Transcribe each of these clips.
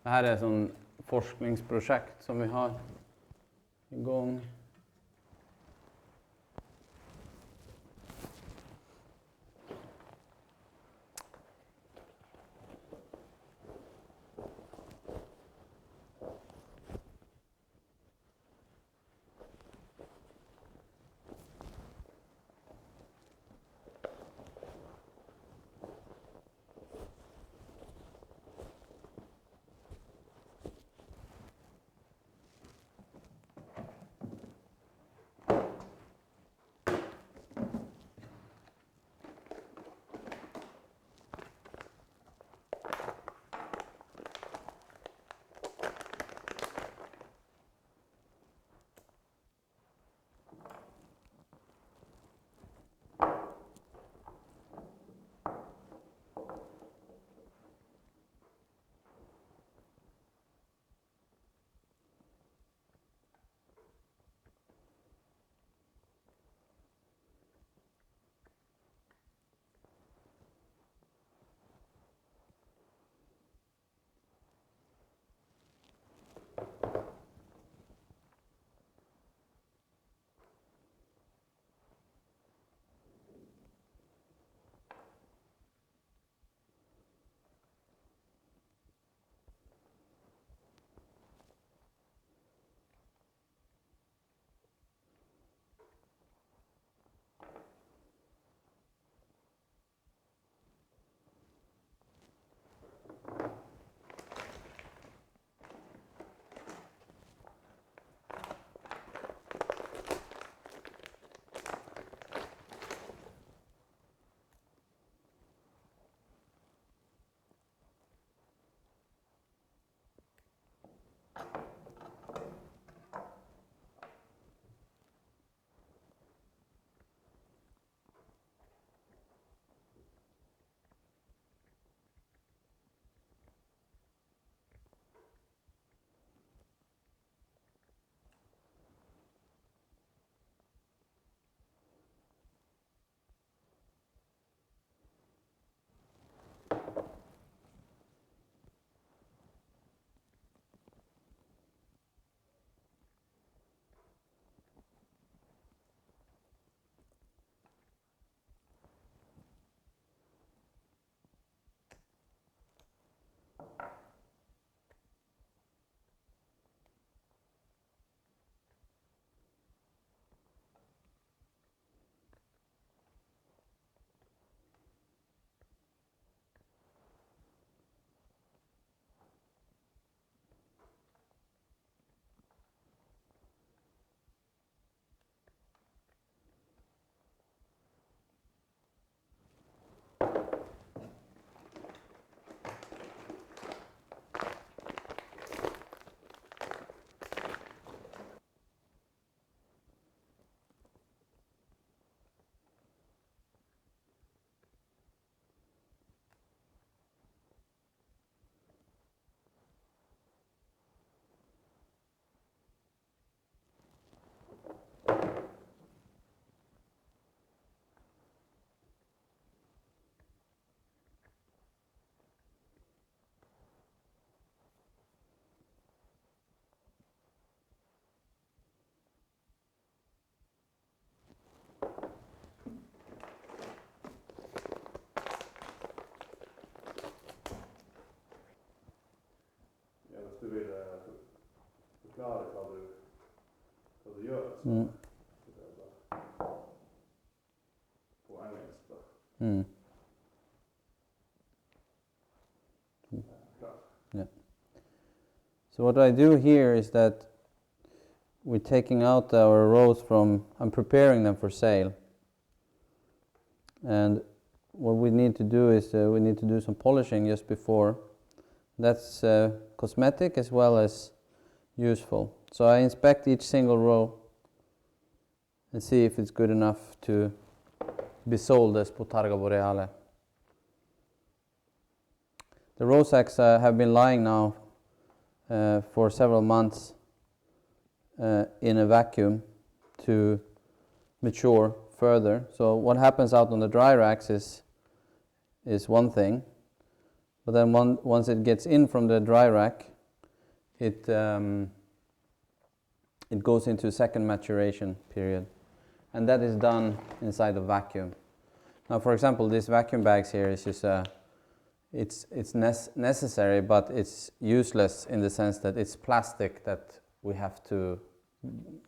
Det här är ett sånt forskningsprojekt som vi har igång. Du vill förklara vad du gör. Mm. På engelska. Mm. Yeah. So what I do here is that we're taking out our rose from, I'm preparing them for sale. And what we need to do is we need to do some polishing just before. That's cosmetic as well as useful. So I inspect each single row and see if it's good enough to be sold as Bottarga Boreale. The rose sacks have been lying now for several months in a vacuum to mature further. So what happens out on the dry racks is one thing, but then once it gets in from the dry rack, it goes into second maturation period, and that is done inside a vacuum. Now, for example, these vacuum bags here is just it's necessary, but it's useless in the sense that it's plastic that we have to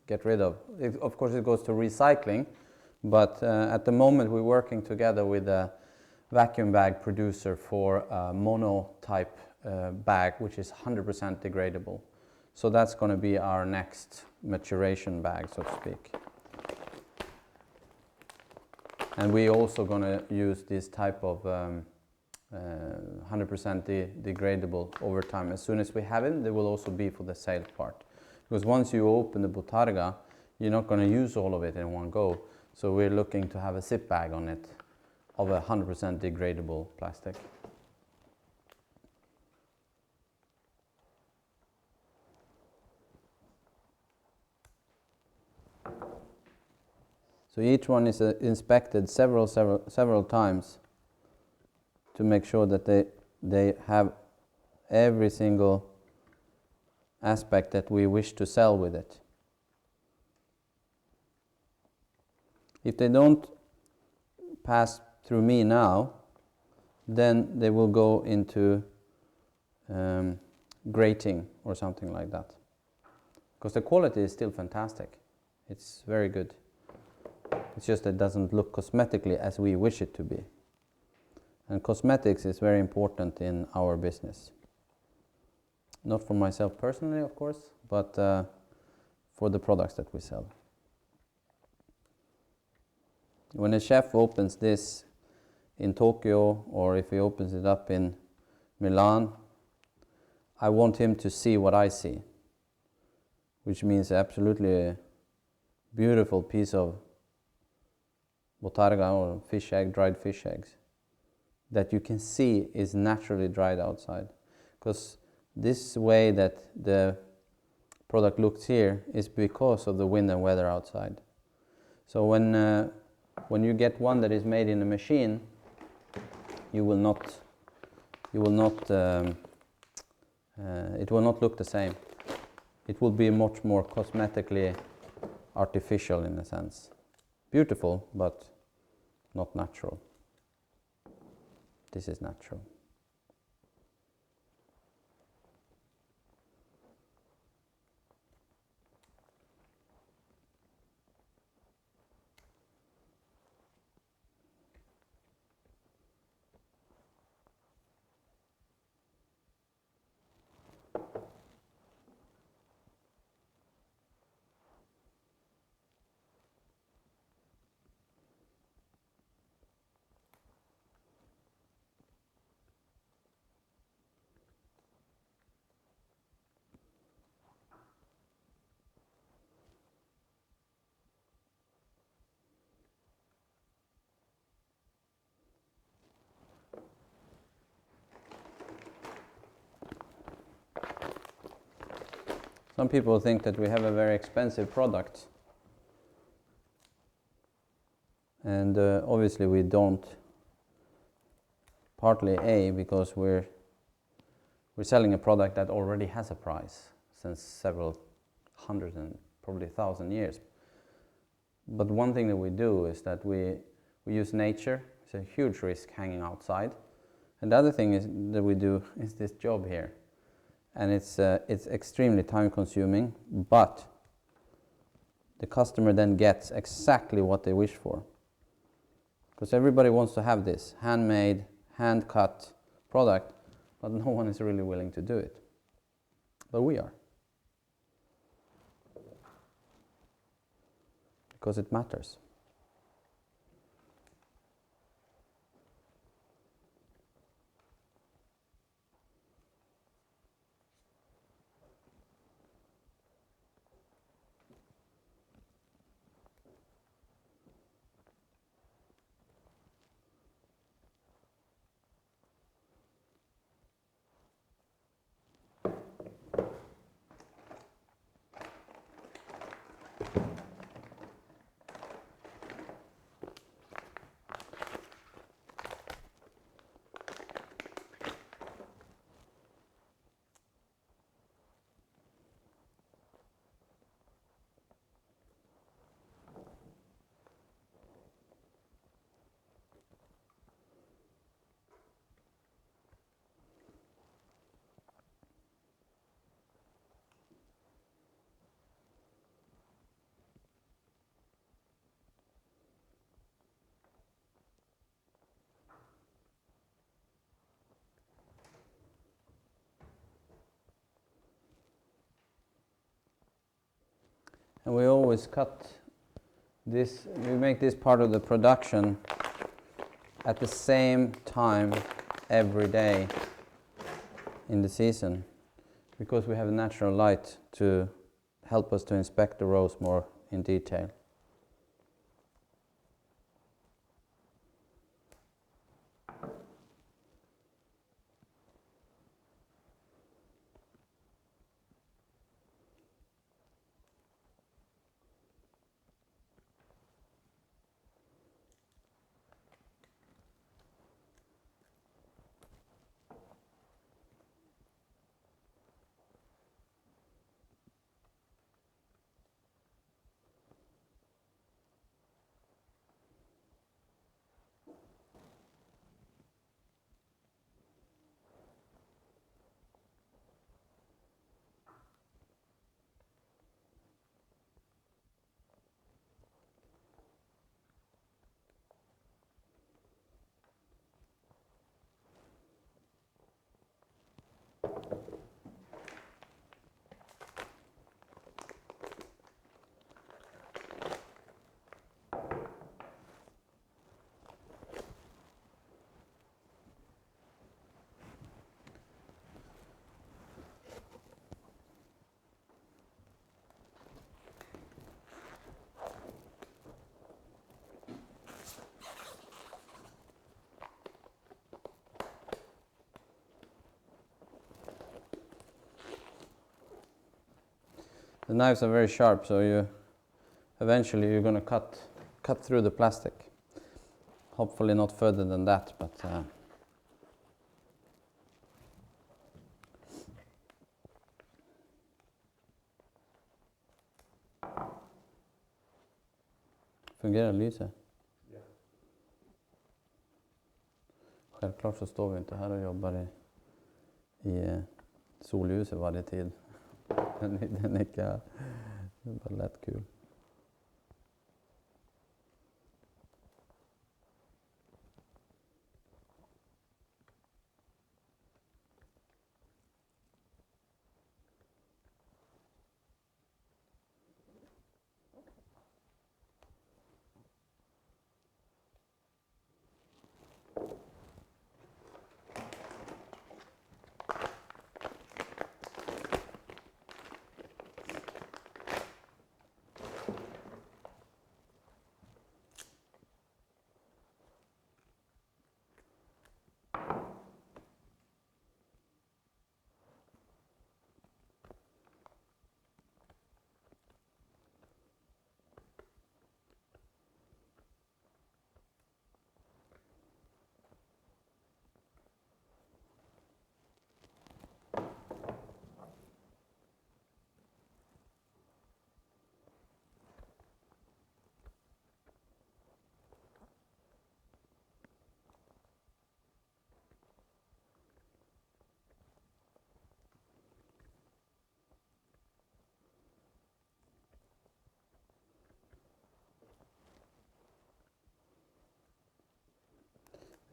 get rid of. Of course, it goes to recycling, but at the moment we're working together with a vacuum bag producer for a mono type bag, which is 100% degradable. So that's going to be our next maturation bag, so to speak. And we're also going to use this type of 100% degradable over time. As soon as we have it, they will also be for the sale part. Because once you open the Bottarga, you're not going to use all of it in one go. So we're looking to have a zip bag on it of 100% degradable plastic. So each one is inspected several times to make sure that they have every single aspect that we wish to sell with it. If they don't pass through me now, then they will go into grating or something like that. Because the quality is still fantastic. It's very good. It's just that it doesn't look cosmetically as we wish it to be. And cosmetics is very important in our business. Not for myself personally, of course, but for the products that we sell. When a chef opens this in Tokyo, or if he opens it up in Milan, I want him to see what I see, which means absolutely a beautiful piece of Bottarga or fish egg, dried fish eggs, that you can see is naturally dried outside. Because this way that the product looks here is because of the wind and weather outside. So when you get one that is made in a machine, it will not look the same. It will be much more cosmetically artificial in a sense. Beautiful, but not natural. This is natural. Some people think that we have a very expensive product, and obviously we don't. Partly because we're selling a product that already has a price since several hundred and probably 1,000 years. But one thing that we do is that we use nature. It's a huge risk hanging outside. And the other thing is that we do is this job here. And it's extremely time consuming, but the customer then gets exactly what they wish for. Because everybody wants to have this handmade, hand-cut product, but no one is really willing to do it. But we are. Because it matters. And we always cut this, we make this part of the production at the same time every day in the season, because we have natural light to help us to inspect the rows more in detail. The knives are very sharp, so eventually you're going to cut through the plastic. Hopefully not further than that, but fungerar lyset? Ja. Självklart så står vi inte här och jobbar i solljuset varje tid. Den är inte, det är bara lätt kul.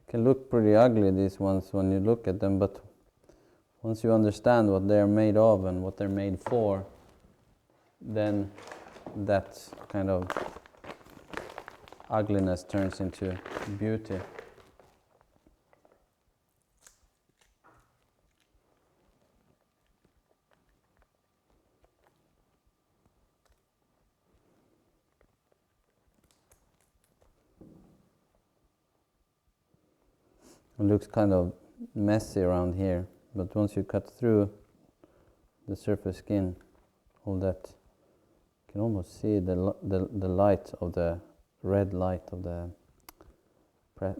Can look pretty ugly, these ones, when you look at them, but once you understand what they're made of and what they're made for, then that kind of ugliness turns into beauty. It looks kind of messy around here, but once you cut through the surface skin, all that, you can almost see the light of the red light of the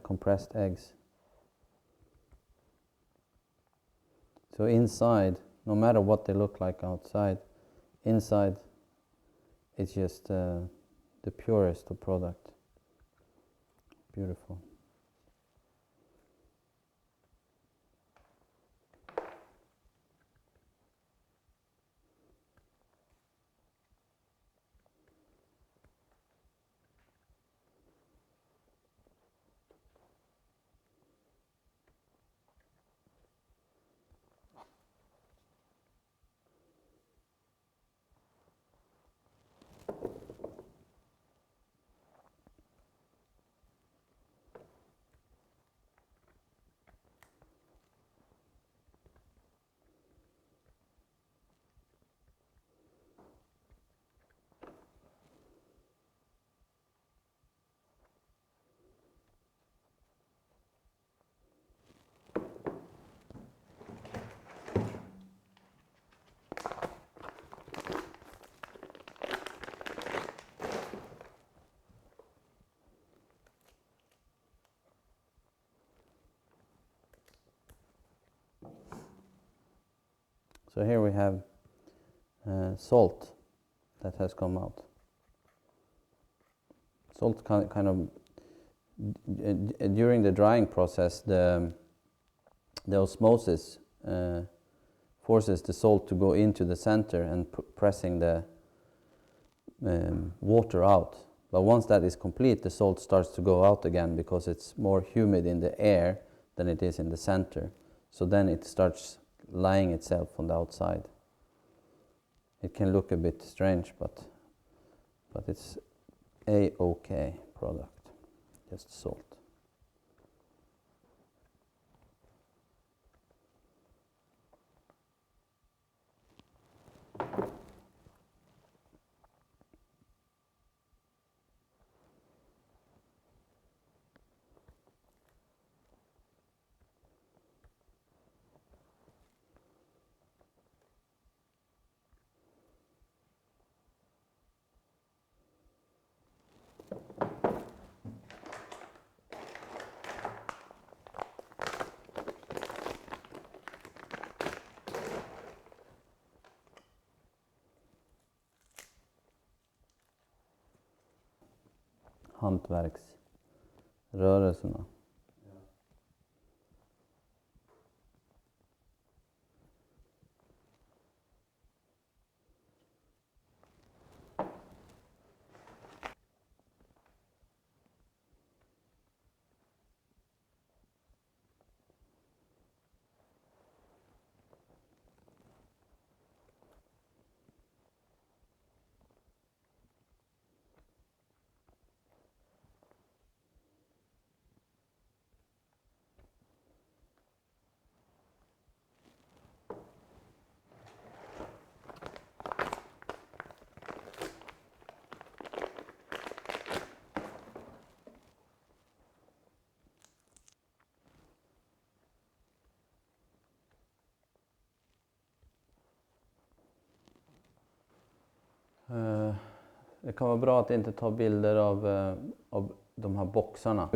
compressed eggs. So inside, no matter what they look like outside, inside it's just the purest of product. Beautiful. So here we have salt that has come out. Salt kind of during the drying process, the osmosis forces the salt to go into the center and pressing the water out. But once that is complete, the salt starts to go out again because it's more humid in the air than it is in the center. So then it starts lying itself on the outside. It can look a bit strange, but it's a-okay product, just salt. Hantverksrörelserna. Det kan vara bra att inte ta bilder av de här boxarna.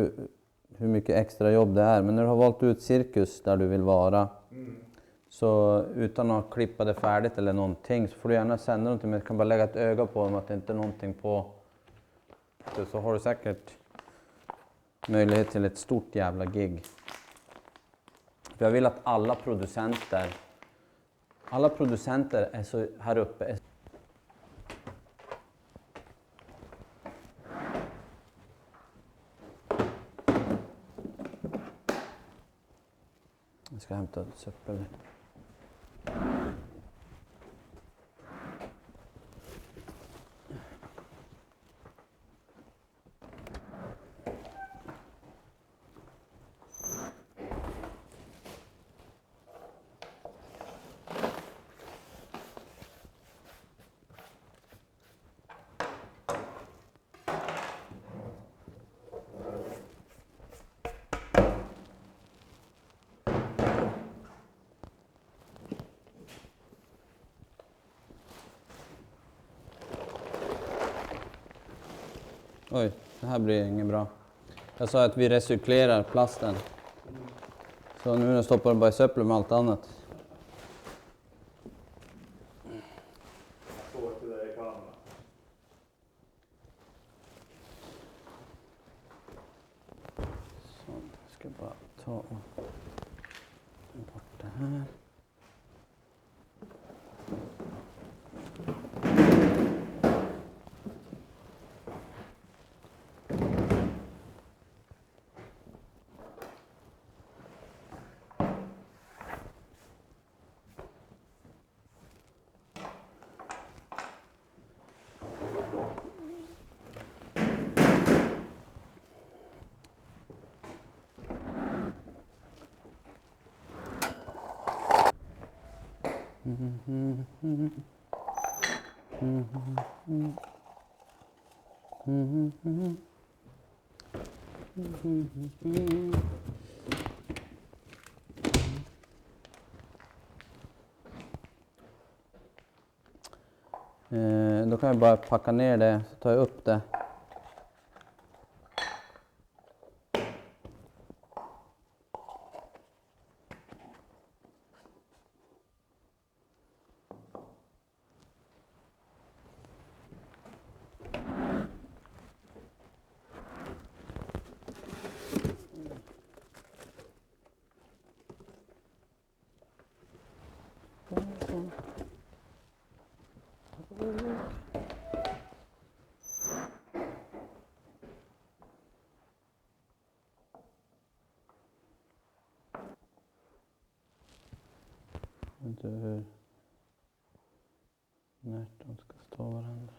Hur mycket extra jobb det är. Men när du har valt ut cirkus där du vill vara, så utan att klippa det färdigt eller någonting, så får du gärna sända någonting. Men du kan bara lägga ett öga på dem att det inte är någonting på. Så har du säkert möjlighet till ett stort jävla gig. För jag vill att alla producenter är så här uppe. Jag ska hämta söppel. Oj, det här blir inget bra. Jag sa att vi recyklerar plasten. Så nu stoppar jag bara i söppel med allt annat. Jag står till dig i kameran. Så, jag ska bara ta och bort det här. Då kan jag bara packa ner det, så tar jag upp det. inte hur närt de ska stå varandra.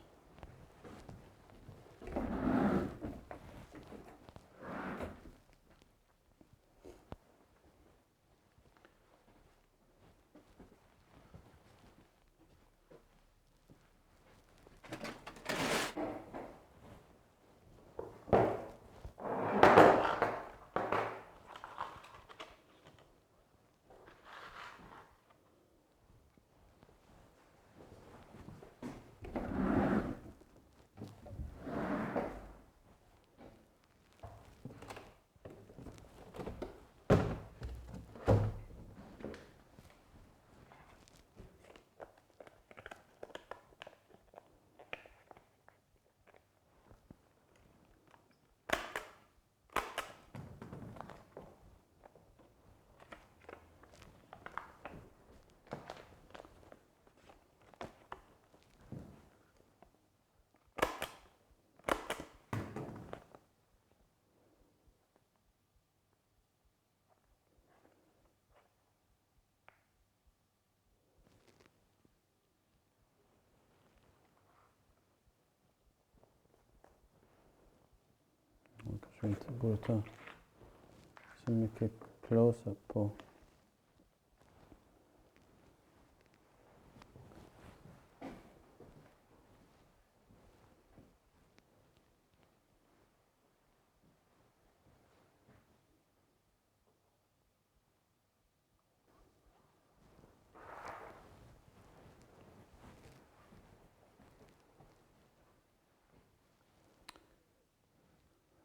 Man kanske inte borde ta så mycket close-up på.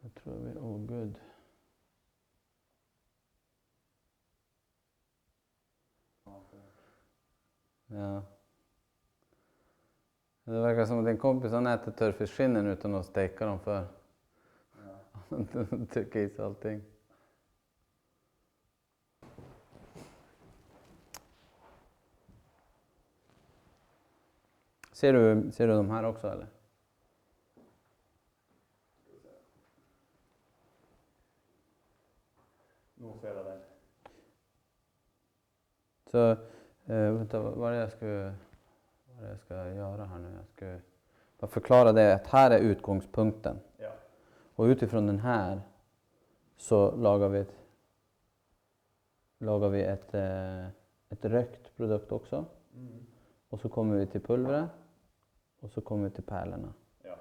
Jag tror vi är all good. Ja. Det verkar som att din kompis han äter törfiskskinnen utan att steka dem för. Ja. Han trycker i sig allting. Ser du de här också eller? Nog ser jag den. Så, vänta, vad är det jag ska göra här nu? Jag ska bara förklara det att här är utgångspunkten. Ja. Och utifrån den här så lagar vi ett rökt produkt också. Mm. Och så kommer vi till pulvret och så kommer vi till pärlorna. Ja.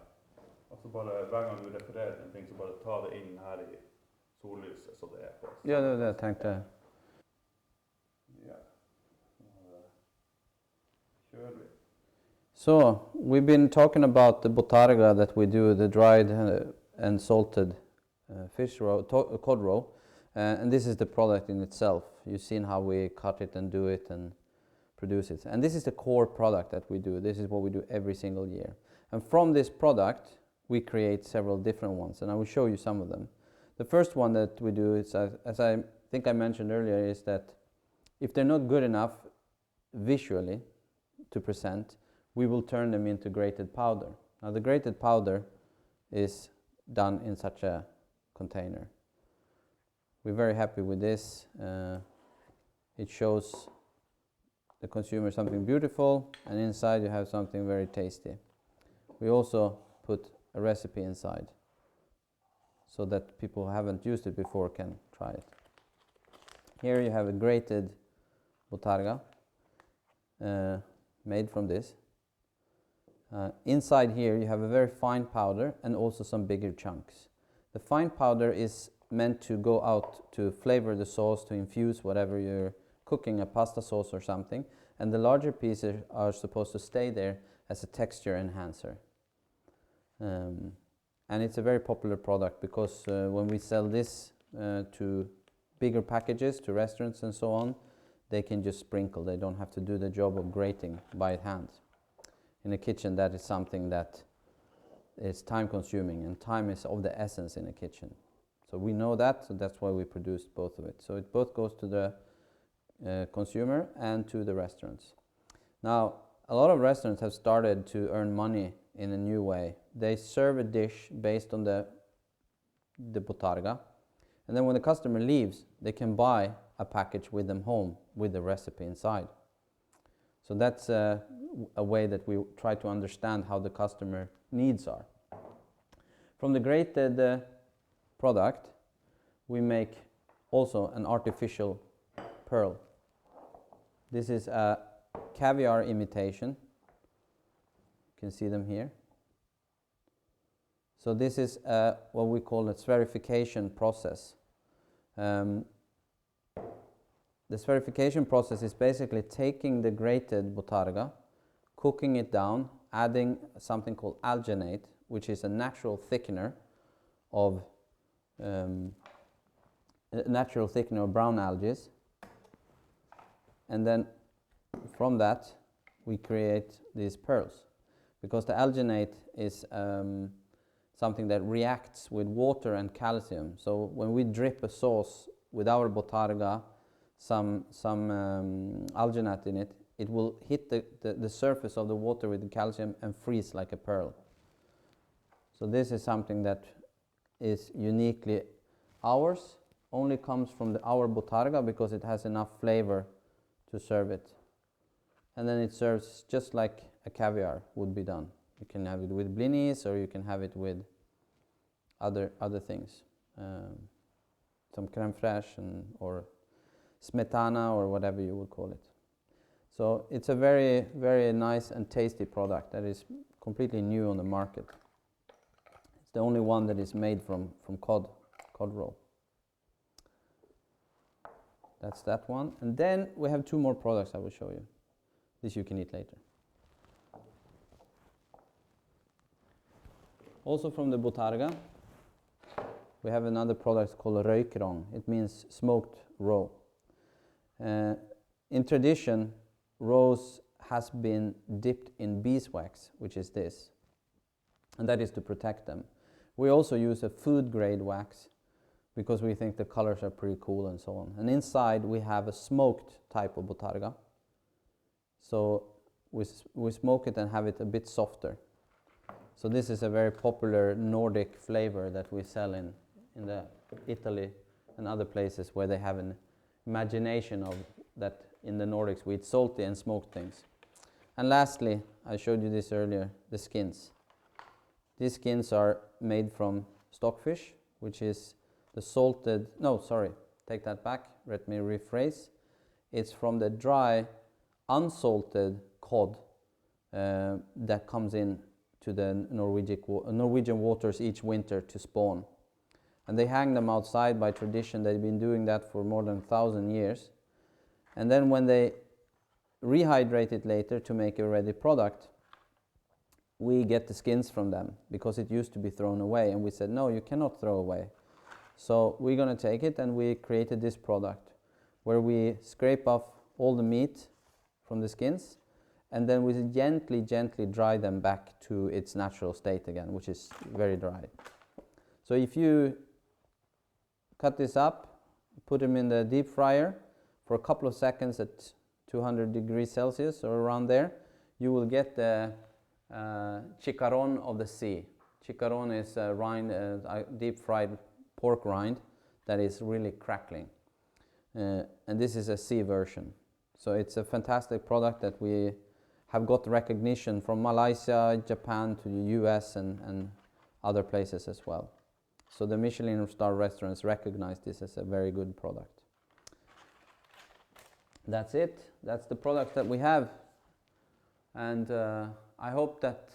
Och så bara varje gång du refererar till någonting så bara ta det in här i sollyset så det är på. Ja, det var det jag tänkte. Ja. Kör vi. So, we've been talking about the Bottarga that we do, the dried and salted fish roe, cod roe. And this is the product in itself. You've seen how we cut it and do it and produce it. And this is the core product that we do. This is what we do every single year. And from this product, we create several different ones. And I will show you some of them. The first one that we do is, as I think I mentioned earlier, is that if they're not good enough visually to present, we will turn them into grated powder. Now the grated powder is done in such a container. We're very happy with this. It shows the consumer something beautiful, and inside you have something very tasty. We also put a recipe inside so that people who haven't used it before can try it. Here you have a grated Bottarga made from this. Inside here you have a very fine powder and also some bigger chunks. The fine powder is meant to go out to flavor the sauce, to infuse whatever you're cooking, a pasta sauce or something, and the larger pieces are supposed to stay there as a texture enhancer. And it's a very popular product because when we sell this to bigger packages, to restaurants and so on, they can just sprinkle. They don't have to do the job of grating by hand. In a kitchen, that is something that is time consuming, and time is of the essence in a kitchen. So we know that, so that's why we produced both of it. So it both goes to the consumer and to the restaurants. Now, a lot of restaurants have started to earn money in a new way. They serve a dish based on the Bottarga, and then when the customer leaves, they can buy a package with them home with the recipe inside. So that's a way that we try to understand how the customer needs are. From the grated product, we make also an artificial pearl. This is a caviar imitation. You can see them here. So this is what we call a spherification process. The spherification process is basically taking the grated Bottarga, cooking it down, adding something called alginate, which is a natural thickener of brown algae, and then from that we create these pearls, because the alginate is something that reacts with water and calcium. So when we drip a sauce with our Bottarga, some alginate in it, it will hit the surface of the water with the calcium and freeze like a pearl. So this is something that is uniquely ours, only comes from our Bottarga because it has enough flavor to serve it. And then it serves just like a caviar would be done. You can have it with blinis, or you can have it with other things. Some crème fraîche or smetana, or whatever you would call it. So it's a very, very nice and tasty product that is completely new on the market. It's the only one that is made from cod roe. That's that one. And then we have two more products I will show you. This you can eat later. Also from the Bottarga, we have another product called røykrogn. It means smoked roe. In tradition, roes has been dipped in beeswax, which is this, and that is to protect them. We also use a food grade wax because we think the colors are pretty cool and so on. And inside we have a smoked type of Bottarga. So we smoke it and have it a bit softer. So this is a very popular Nordic flavor that we sell in Italy and other places where they have an imagination of that. In the Nordics we eat salty and smoked things. And lastly, I showed you this earlier, the skins. These skins are made from stockfish, which is the salted, no, sorry, take that back, let me rephrase. It's from the dry, unsalted cod that comes in to the Norwegian waters each winter to spawn. And they hang them outside by tradition. They've been doing that for more than 1,000 years. And then when they rehydrate it later to make a ready product, we get the skins from them because it used to be thrown away. And we said, no, you cannot throw away. So we're going to take it, and we created this product where we scrape off all the meat from the skins, and then we gently dry them back to its natural state again, which is very dry. So if you cut this up, put them in the deep fryer for a couple of seconds at 200 degrees Celsius or around there, you will get the chicharrón of the sea. Chicharrón is a rind, deep fried pork rind that is really crackling. And this is a sea version. So it's a fantastic product that we have got recognition from Malaysia, Japan to the US and other places as well. So the Michelin star restaurants recognize this as a very good product. That's it. That's the products that we have. And I hope that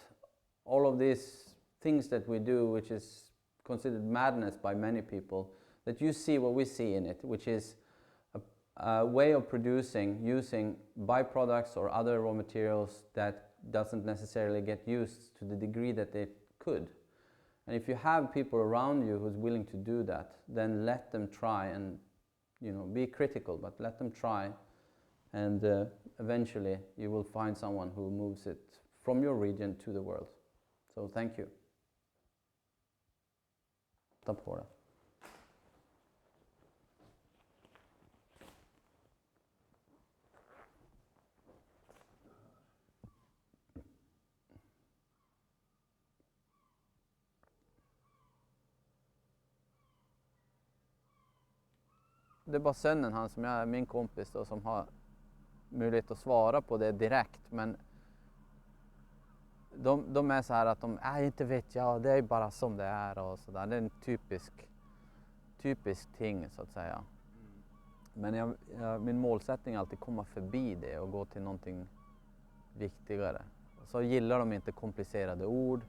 all of these things that we do, which is considered madness by many people, that you see what we see in it, which is a way of producing using byproducts or other raw materials that doesn't necessarily get used to the degree that it could. And if you have people around you who's willing to do that, then let them try, and be critical, but let them try, and eventually you will find someone who moves it from your region to the world. So thank you. Ta på det. Det är bara sönnen han som är min kompis då, som har möjlighet att svara på det direkt, men de är så här att inte vet jag, det är bara som det är och sådär. Det är en typisk ting så att säga. Men min målsättning är alltid att komma förbi det och gå till någonting viktigare. Så gillar de inte komplicerade ord,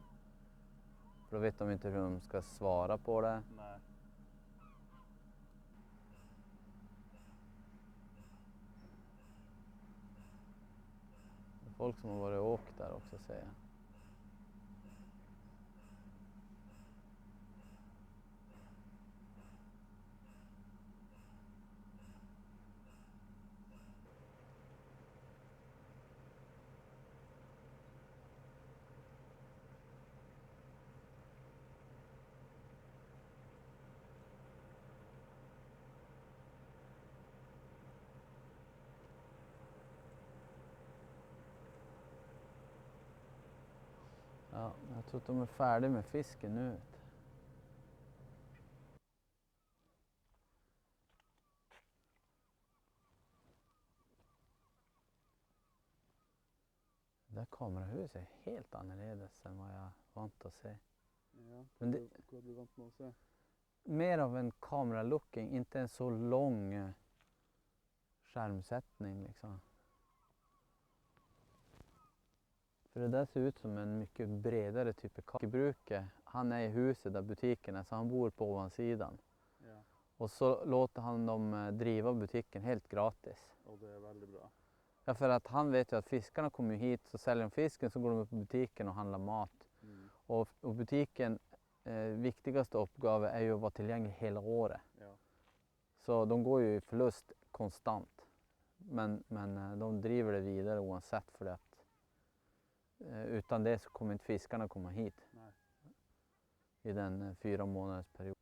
för då vet de inte hur de ska svara på det. Nej. Folk som har varit och åkt där också säger. Ja, jag tror att de är färdiga med fisken nu. Det där kamerahuset är helt annorlunda än vad jag är vant att se. Ja, Men det, vad är du vant med att se? mer av en kameralooking, inte en så lång skärmsättning liksom. För det där ser ut som en mycket bredare typ av kakebruke. Han är i huset där butiken är, så han bor på ovansidan. Ja, Och så låter han dem driva butiken helt gratis. och det är väldigt bra. Ja, för att han vet ju att fiskarna kommer hit, så säljer de fisken så går de upp på butiken och handlar mat. Och butiken, viktigaste uppgave är ju att vara tillgänglig hela året. Ja. Så de går ju i förlust konstant. Men de driver det vidare oavsett, för att utan det så kommer inte fiskarna komma hit. Nej. I den 4 månaders period.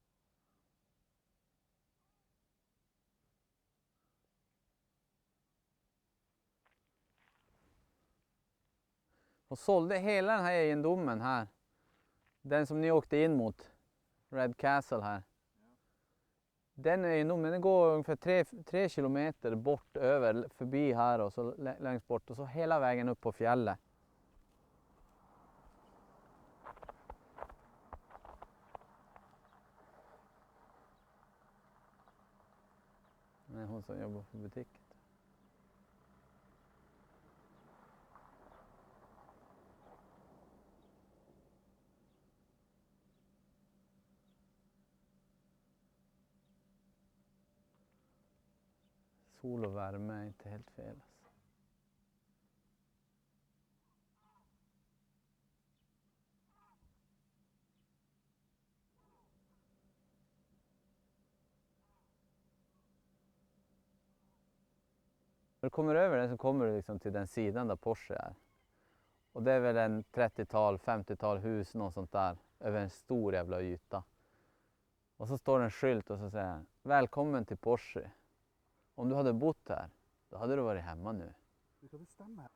Och sålde hela den här egendomen här. Den som ni åkte in mot, Red Castle här. Ja. Den egendomen, den går ungefär 3 kilometer bort över, förbi här och så längst bort och så hela vägen upp på fjället. Det är hon som jobbar på butiken. Sol och värme är inte helt fel alltså. När du kommer över den så kommer du liksom till den sidan där Porsche är. Och det är väl en 30-tal, 50-tal hus, något sånt där, över en stor jävla yta. Och så står det en skylt och så säger välkommen till Porsche. Om du hade bott här, då hade du varit hemma nu. Det kan det stämma.